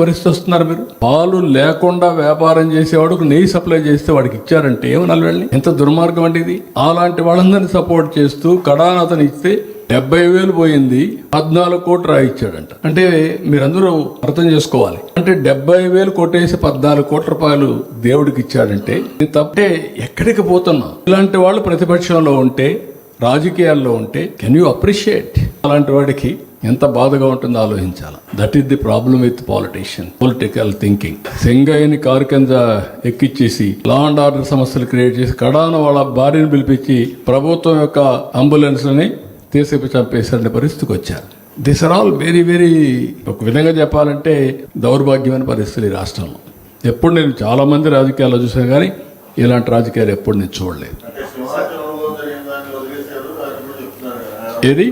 పరిస్థితి వస్తున్నారు మీరు. పాలు లేకుండా వ్యాపారం చేసేవాడుకు నెయ్యి సప్లై చేస్తే వాడికి ఇచ్చారంటే ఏమనాలి వెళ్ళి? ఎంత దుర్మార్గం అంటే ఇది. అలాంటి వాళ్ళందరినీ సపోర్ట్ చేస్తూ కడాన అతను ఇస్తే 70,000 పోయింది, 14 కోట్లు రాయిచ్చాడంట. అంటే మీరందరూ అర్థం చేసుకోవాలి. అంటే 70,000 కొట్టేసి 14 కోట్ల రూపాయలు దేవుడికి ఇచ్చాడంటే ఇది తప్పే. ఎక్కడికి పోతున్నాం? ఇలాంటి వాళ్ళు ప్రతిపక్షంలో ఉంటే, రాజకీయాల్లో ఉంటే కెన్ యూ అప్రిషియేట్? అలాంటి వాడికి ఎంత బాధగా ఉంటుందో ఆలోచించాలి. That is the problem with politician, political thinking. సెంగయ్యని కారు కింద ఎక్కిచ్చేసి లా అండ్ ఆర్డర్ సమస్యలు క్రియేట్ చేసి కడాన వాళ్ళ భార్యను పిలిపించి ప్రభుత్వం యొక్క అంబులెన్స్లని తీసేపి చంపేసే పరిస్థితికి వచ్చారు. This are all very very, ఒక విధంగా చెప్పాలంటే దౌర్భాగ్యమైన పరిస్థితులు ఈ రాష్ట్రంలో. ఎప్పుడు నేను చాలా మంది రాజకీయాల్లో చూసాను కానీ ఇలాంటి రాజకీయాలు ఎప్పుడు నేను చూడలేదు. ఏది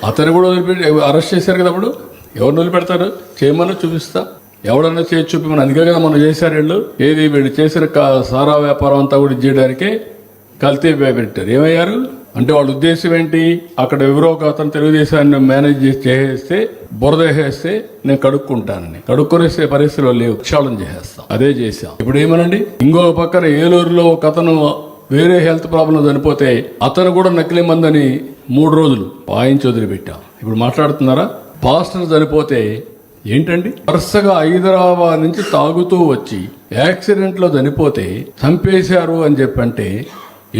అతను కూడా వదిలిపెట్టి అరెస్ట్ చేశారు కదా. అప్పుడు ఎవరిని వదిలిపెడతారు? చేయమన్నా చూపిస్తా, ఎవడన్నా చేసి చూపిమని. అందుకే కదా మనం చేశారు వీళ్ళు. ఏది వీళ్ళు చేసిన సారా వ్యాపారం అంతా కూడా చేయడానికే కల్తీ పెట్టారు. ఏమయ్యారు అంటే వాళ్ళ ఉద్దేశం ఏంటి? అక్కడ ఎవరో ఒక అతను తెలుగుదేశాన్ని మేనేజ్ చేసేస్తే, బురద వేసేస్తే నేను కడుక్కుంటానని, కడుక్కునేసే పరిస్థితిలో లేవు, క్షాళన చేసేస్తాం. అదే చేశాం. ఇప్పుడు ఏమనండి, ఇంకొక పక్కన ఏలూరులో ఒక అతను వేరే హెల్త్ ప్రాబ్లం చనిపోతే అతను కూడా నకిలీ మందని 3 రోజులు వాయించి వదిలిపెట్టాం. ఇప్పుడు మాట్లాడుతున్నారా? పాస్టర్ చనిపోతే ఏంటండి, వరుసగా హైదరాబాద్ నుంచి తాగుతూ వచ్చి యాక్సిడెంట్ లో చనిపోతే చంపేశారు అని చెప్పంటే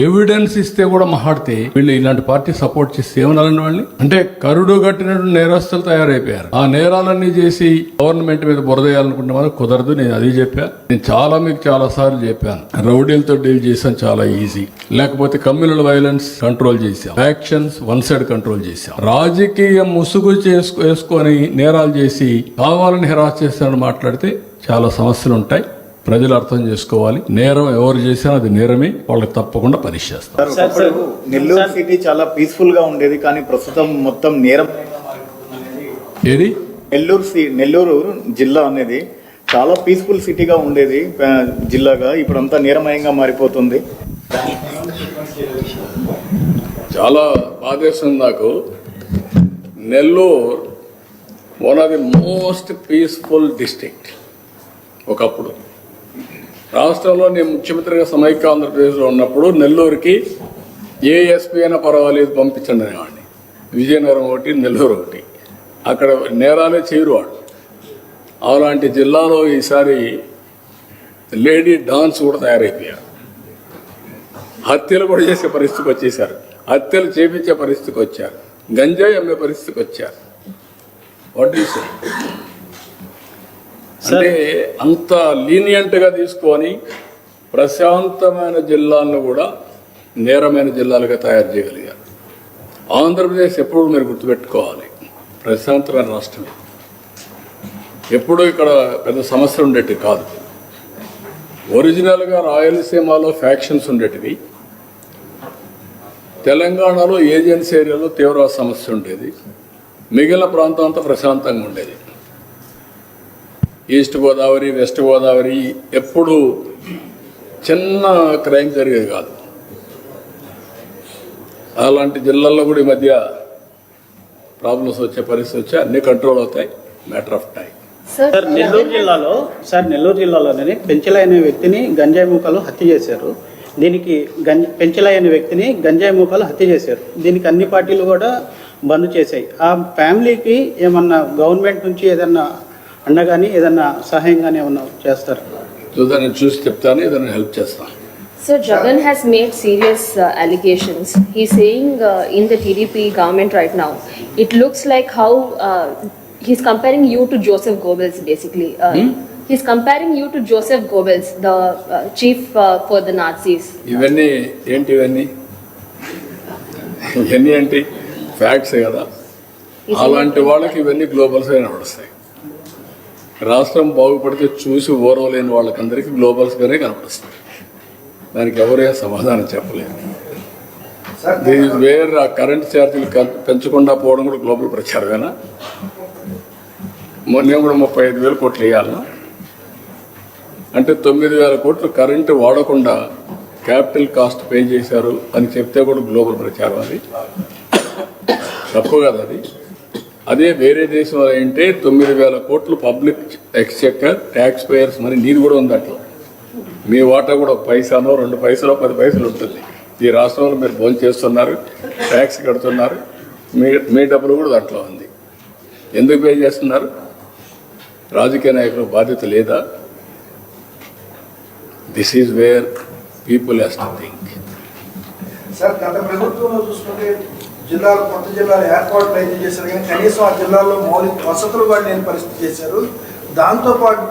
ఎవిడెన్స్ ఇస్తే కూడా మహాడితే వీళ్ళు ఇలాంటి పార్టీ సపోర్ట్ చేస్తే ఏమనాలండి వాళ్ళని? అంటే కరుడు కట్టినట్టు నేరస్తులు తయారైపోయారు. ఆ నేరాలన్నీ చేసి గవర్నమెంట్ మీద బురదేయాలనుకుంటే మనం కుదరదు. నేను అది చెప్పా. నేను మీకు చాలా సార్లు చెప్పాను, రౌడీలతో డీల్ చేసాం చాలా ఈజీ. లేకపోతే కమ్యూనల్ వైలెన్స్ కంట్రోల్ చేశాం, ఫ్యాక్షన్స్ వన్ సైడ్ కంట్రోల్ చేశాం. రాజకీయ ముసుగు వేసుకొని నేరాలు చేసి కావాలని హెరాస్ చేస్తానని మాట్లాడితే చాలా సమస్యలు ఉంటాయి. ప్రజలు అర్థం చేసుకోవాలి. నేరం ఎవరు చేసినా అది నేరమే, వాళ్ళకి తప్పకుండా పనిష్ చేస్తారు. నెల్లూరు సిటీ చాలా పీస్ఫుల్ గా ఉండేది, కానీ ప్రస్తుతం మొత్తం నేరం. ఏది నెల్లూరు జిల్లా అనేది చాలా పీస్ఫుల్ సిటీగా ఉండేది జిల్లాగా, ఇప్పుడు అంతా నేరమయంగా మారిపోతుంది. చాలా బాధేస్తుంది నాకు. Nellore one of the most peaceful district. ఒకప్పుడు రాష్ట్రంలో నేను ముఖ్యమంత్రిగా సమైక్య ఆంధ్రప్రదేశ్లో ఉన్నప్పుడు నెల్లూరుకి ఏ ఎస్పీ అయినా పర్వాలేదు పంపించండి అనేవాడిని. విజయనగరం ఒకటి, నెల్లూరు ఒకటి. అక్కడ నేరాలే చేయరువాడు. అలాంటి జిల్లాలో ఈసారి లేడీ డాన్స్ కూడా తయారైపోయారు. హత్యలు కూడా చేసే పరిస్థితికి వచ్చేసారు. హత్యలు చేపించే పరిస్థితికి వచ్చారు. గంజాయి అమ్మే పరిస్థితికి వచ్చారు. What you say? అంటే అంత లీనియంట్గా తీసుకొని ప్రశాంతమైన జిల్లాలను కూడా నేరమైన జిల్లాలుగా తయారు చేయగలిగారు. ఆంధ్రప్రదేశ్ ఎప్పుడు మీరు గుర్తుపెట్టుకోవాలి, ప్రశాంతమైన రాష్ట్రమే. ఎప్పుడూ ఇక్కడ పెద్ద సమస్యలు ఉండేటివి కాదు. ఒరిజినల్గా రాయలసీమలో ఫ్యాక్షన్స్ ఉండేటివి, తెలంగాణలో ఏజెన్సీ ఏరియాలో తీవ్ర సమస్య ఉండేది, మిగిలిన ప్రాంతం అంతా ప్రశాంతంగా ఉండేది. ఈస్ట్ గోదావరి, వెస్ట్ గోదావరి ఎప్పుడు చిన్న క్రైమ్ జరిగేది కాదు. అలాంటి జిల్లాల్లో కూడా ఈ మధ్య ప్రాబ్లమ్స్ వచ్చే పరిస్థితి వచ్చి అన్ని కంట్రోల్ అవుతాయి, matter of time. Sir Nellore జిల్లాలోనే పెంచలై అనే వ్యక్తిని గంజాయి మూకలు హత్య చేశారు. దీనికి పెంచలై అనే వ్యక్తిని గంజాయి మూకలు హత్య చేశారు. దీనికి అన్ని పార్టీలు కూడా బంద్ చేశాయి. ఆ ఫ్యామిలీకి ఏమన్నా గవర్నమెంట్ నుంచి ఏదన్నా అండగాని ఏదన్నా సహాయం గానీ ఏమన్నా చేస్తారు? నేను చూసి చెప్తాను, ఏదైనా హెల్ప్ చేస్తాను. Sir, Jagan has made serious allegations. He's saying in the TDP government right now, it looks like how he's comparing you to Joseph Goebbels basically. He's comparing you to Joseph Goebbels, the chief for the Nazis. ఇవన్నీ ఏంటి? ఇవన్నీ ఏంటి? Facts కదా. అలాంటి వాళ్ళకి ఇవన్నీ గ్లోబల్స్ అయినా నడుస్తాయి. రాష్ట్రం బాగుపడితే చూసి ఓరవలేని వాళ్ళకందరికీ గ్లోబల్స్గానే కనపడుస్తాయి. దానికి ఎవరైనా సమాధానం చెప్పలేరు. వేరే ఆ కరెంట్ ఛార్జీలు పెంచకుండా పోవడం కూడా గ్లోబల్ ప్రచారమేనా? మొన్న కూడా 35,000 కోట్లు వేయాలన్నా అంటే 9,000 కోట్లు కరెంటు వాడకుండా క్యాపిటల్ కాస్ట్ పే చేశారు అని చెప్తే కూడా గ్లోబల్ ప్రచారం. అది తప్పు కదా. అది అదే వేరే దేశంలో ఏంటే 9,000 కోట్లు పబ్లిక్ ఎక్స్చెక్కర్ ట్యాక్స్ పేయర్స్ మరి నీది కూడా ఉంది అట్లా. మీ వాటా కూడా 1 పైసానో 2 పైసలో 10 పైసలు ఉంటుంది. ఈ రాష్ట్రంలో మీరు భోజనం చేస్తున్నారు, ట్యాక్స్ కడుతున్నారు, మీ డబ్బులు కూడా దాంట్లో ఉంది. ఎందుకు పే చేస్తున్నారు? రాజకీయ నాయకులు బాధ్యత లేదా? This is where people has to think. Sir గత ప్రభుత్వంలో చూసుకుంటే జిల్లాలు కొత్త జిల్లాలు ఏర్పాట్లు అయితే చేశారు కానీ కనీసం ఆ జిల్లాల్లో మౌలిక వసతులు కూడా లేని పరిస్థితి చేశారు. దాంతోపాటు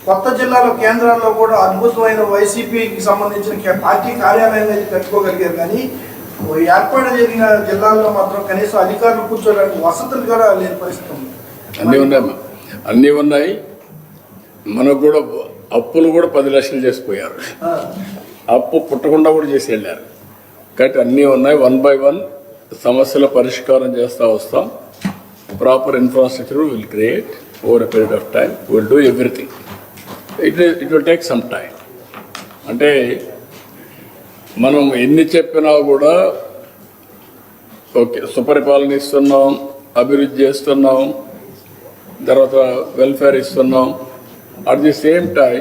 కొత్త జిల్లాలో కేంద్రాల్లో కూడా అద్భుతమైన వైసీపీకి సంబంధించిన పార్టీ కార్యాలయాన్ని అయితే కట్టుకోగలిగారు కానీ ఏర్పాటు జరిగిన జిల్లాల్లో మాత్రం కనీసం అధికారులు కూర్చోడానికి వసతులు కూడా లేని పరిస్థితి ఉంది. అన్నీ ఉన్నాయి. మనకు కూడా అప్పులు కూడా 10 లక్షలు చేసిపోయారు. అప్పు పుట్టకుండా కూడా చేసి వెళ్ళారు. కాబట్టి అన్నీ ఉన్నాయి. 1 by 1 సమస్యల పరిష్కారం చేస్తూ వస్తాం. Proper infrastructure will create over a period of time. Will do everything. It will take some time. అంటే మనం ఎన్ని చెప్పినా కూడా ఓకే సుపరిపాలన ఇస్తున్నాం, అభివృద్ధి చేస్తున్నాం, తర్వాత వెల్ఫేర్ ఇస్తున్నాం. అట్ ది సేమ్ టైం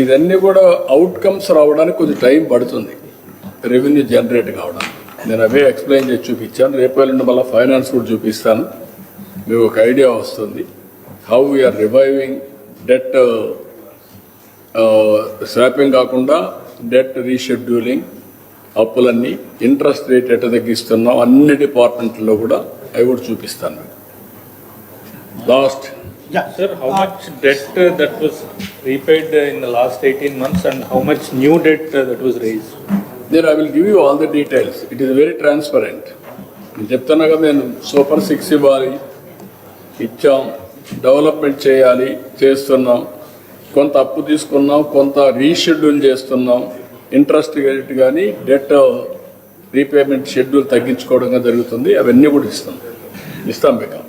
ఇదన్నీ కూడా అవుట్కమ్స్ రావడానికి కొంచెం టైం పడుతుంది, రెవెన్యూ జనరేట్ కావడానికి. నేను అవే ఎక్స్ప్లెయిన్ చేసి చూపించాను. రేపు ఎల్లుండి మళ్ళీ ఫైనాన్స్ కూడా చూపిస్తాను. మీకు ఒక ఐడియా వస్తుంది. How we are reviving debt swapping కాకుండా డెట్ రీషెడ్యూలింగ్, అప్పులన్నీ, ఇంట్రెస్ట్ రేట్ ఎట్ట తగ్గిస్తున్నాం అన్ని డిపార్ట్మెంట్లో కూడా అవి కూడా చూపిస్తాను. Last Sir, how much debt that was repaid in the last 18 months and how much new debt that was raised? Then I will give you all the details. It is very transparent. నేను చెప్తున్నా కదా, నేను super 6 ఇవ్వాలి, ఇచ్చాం, development చేయాలి, చేస్తున్నాం. కొంత అప్పు తీసుకున్నాం, కొంత రీషెడ్యూల్ చేస్తున్నాం. ఇంట్రెస్ట్ రేట్ కానీ డెట్ రీపేమెంట్ షెడ్యూల్ తగ్గించుకోవడం జరుగుతుంది. అవన్నీ కూడా ఇస్తాం మీకు.